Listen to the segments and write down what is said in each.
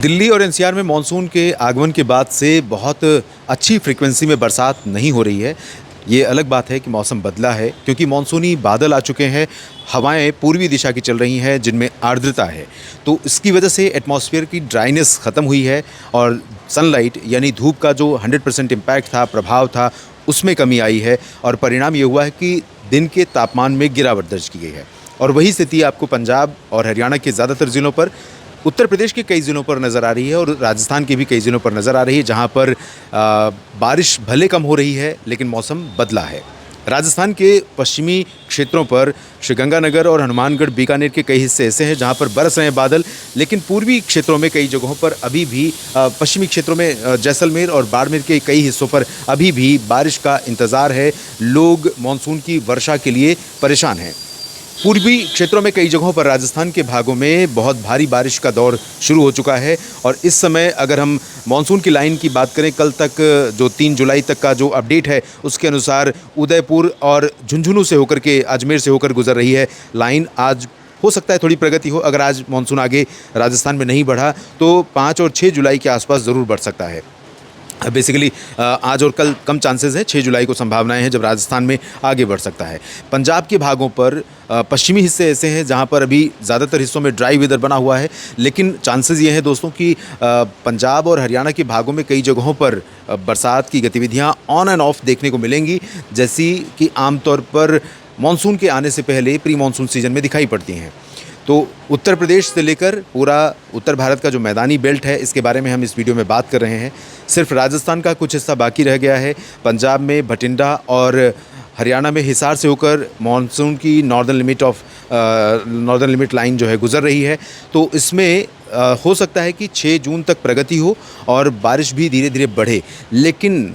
दिल्ली और एनसीआर में मानसून के आगमन के बाद से बहुत अच्छी फ्रीक्वेंसी में बरसात नहीं हो रही है। ये अलग बात है कि मौसम बदला है क्योंकि मानसूनी बादल आ चुके हैं, हवाएं पूर्वी दिशा की चल रही हैं जिनमें आर्द्रता है। तो इसकी वजह से एटमॉस्फेयर की ड्राइनेस ख़त्म हुई है और सनलाइट यानी धूप का जो 100% इम्पैक्ट था, प्रभाव था, उसमें कमी आई है और परिणाम ये हुआ है कि दिन के तापमान में गिरावट दर्ज की गई है। और वही स्थिति आपको पंजाब और हरियाणा के ज़्यादातर ज़िलों पर, उत्तर प्रदेश के कई ज़िलों पर नज़र आ रही है और राजस्थान के भी कई ज़िलों पर नज़र आ रही है, जहां पर बारिश भले कम हो रही है लेकिन मौसम बदला है। राजस्थान के पश्चिमी क्षेत्रों पर श्रीगंगानगर और हनुमानगढ़, बीकानेर के कई हिस्से ऐसे हैं जहां पर बरस रहे हैं बादल, लेकिन पूर्वी क्षेत्रों में कई जगहों पर अभी भी पश्चिमी क्षेत्रों में जैसलमेर और बाड़मेर के कई हिस्सों पर अभी भी बारिश का इंतज़ार है। लोग मानसून की वर्षा के लिए परेशान हैं। पूर्वी क्षेत्रों में कई जगहों पर राजस्थान के भागों में बहुत भारी बारिश का दौर शुरू हो चुका है और इस समय अगर हम मानसून की लाइन की बात करें, कल तक जो 3 जुलाई तक का जो अपडेट है उसके अनुसार उदयपुर और झुंझुनू से होकर के अजमेर से होकर गुजर रही है लाइन। आज हो सकता है थोड़ी प्रगति हो, अगर आज मानसून आगे राजस्थान में नहीं बढ़ा तो 5 और 6 जुलाई के आसपास ज़रूर बढ़ सकता है। बेसिकली आज और कल कम चांसेस हैं, 6 जुलाई को संभावनाएं हैं जब राजस्थान में आगे बढ़ सकता है। पंजाब के भागों पर पश्चिमी हिस्से ऐसे हैं जहां पर अभी ज़्यादातर हिस्सों में ड्राई वेदर बना हुआ है, लेकिन चांसेस ये हैं दोस्तों कि पंजाब और हरियाणा के भागों में कई जगहों पर बरसात की गतिविधियां ऑन एंड ऑफ देखने को मिलेंगी, जैसी कि आमतौर पर मानसून के आने से पहले प्री मानसून सीजन में दिखाई पड़ती हैं। तो उत्तर प्रदेश से लेकर पूरा उत्तर भारत का जो मैदानी बेल्ट है, इसके बारे में हम इस वीडियो में बात कर रहे हैं। सिर्फ राजस्थान का कुछ हिस्सा बाकी रह गया है। पंजाब में भटिंडा और हरियाणा में हिसार से होकर मानसून की नॉर्दर्न लिमिट लाइन जो है गुजर रही है। तो इसमें हो सकता है कि 6 जून तक प्रगति हो और बारिश भी धीरे धीरे बढ़े, लेकिन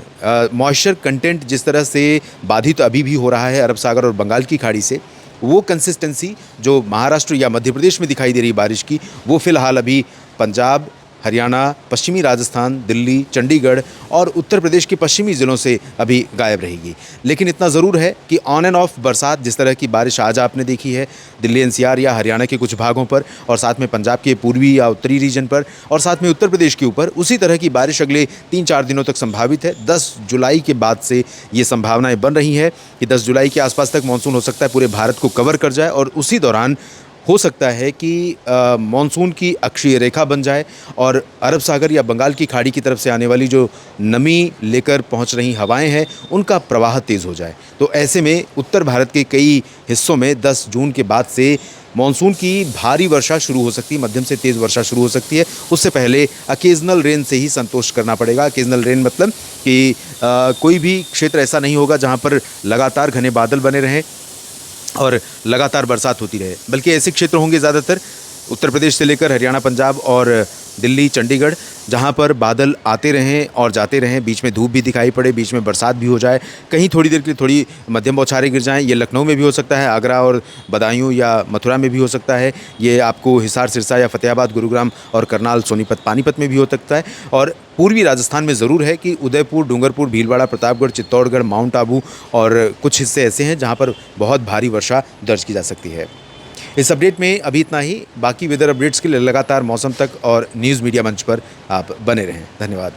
मॉइस्चर कंटेंट जिस तरह से बाधित अभी भी हो रहा है अरब सागर और बंगाल की खाड़ी से, वो कंसिस्टेंसी जो महाराष्ट्र या मध्य प्रदेश में दिखाई दे रही बारिश की, वो फ़िलहाल अभी पंजाब, हरियाणा, पश्चिमी राजस्थान, दिल्ली, चंडीगढ़ और उत्तर प्रदेश के पश्चिमी ज़िलों से अभी गायब रहेगी। लेकिन इतना ज़रूर है कि ऑन एंड ऑफ बरसात, जिस तरह की बारिश आज आपने देखी है दिल्ली एनसीआर या हरियाणा के कुछ भागों पर और साथ में पंजाब के पूर्वी या उत्तरी रीजन पर और साथ में उत्तर प्रदेश के ऊपर, उसी तरह की बारिश अगले 3-4 दिनों तक संभावित है। 10 जुलाई के बाद से ये संभावनाएं बन रही हैं कि 10 जुलाई के आसपास तक मानसून हो सकता है पूरे भारत को कवर कर जाए और उसी दौरान हो सकता है कि मानसून की अक्षीय रेखा बन जाए और अरब सागर या बंगाल की खाड़ी की तरफ से आने वाली जो नमी लेकर पहुंच रही हवाएं हैं, उनका प्रवाह तेज़ हो जाए। तो ऐसे में उत्तर भारत के कई हिस्सों में 10 जून के बाद से मानसून की भारी वर्षा शुरू हो सकती है, मध्यम से तेज़ वर्षा शुरू हो सकती है। उससे पहले अकेजनल रेन से ही संतोष करना पड़ेगा। अकेजनल रेन मतलब कि कोई भी क्षेत्र ऐसा नहीं होगा जहाँ पर लगातार घने बादल बने रहें और लगातार बरसात होती रहे, बल्कि ऐसे क्षेत्र होंगे ज़्यादातर उत्तर प्रदेश से लेकर हरियाणा, पंजाब और दिल्ली, चंडीगढ़, जहां पर बादल आते रहें और जाते रहें, बीच में धूप भी दिखाई पड़े, बीच में बरसात भी हो जाए, कहीं थोड़ी देर के लिए थोड़ी मध्यम बौछारें गिर जाएं। ये लखनऊ में भी हो सकता है, आगरा और बदायूं या मथुरा में भी हो सकता है, ये आपको हिसार, सिरसा या फतेहाबाद, गुरुग्राम और करनाल, सोनीपत, पानीपत में भी हो सकता है। और पूर्वी राजस्थान में ज़रूर है कि उदयपुर, डूंगरपुर, भीलवाड़ा, प्रतापगढ़, चित्तौड़गढ़, माउंट आबू और कुछ हिस्से ऐसे हैं जहाँ पर बहुत भारी वर्षा दर्ज की जा सकती है। इस अपडेट में अभी इतना ही। बाकी वेदर अपडेट्स के लिए लगातार मौसम तक और न्यूज़ मीडिया मंच पर आप बने रहें। धन्यवाद।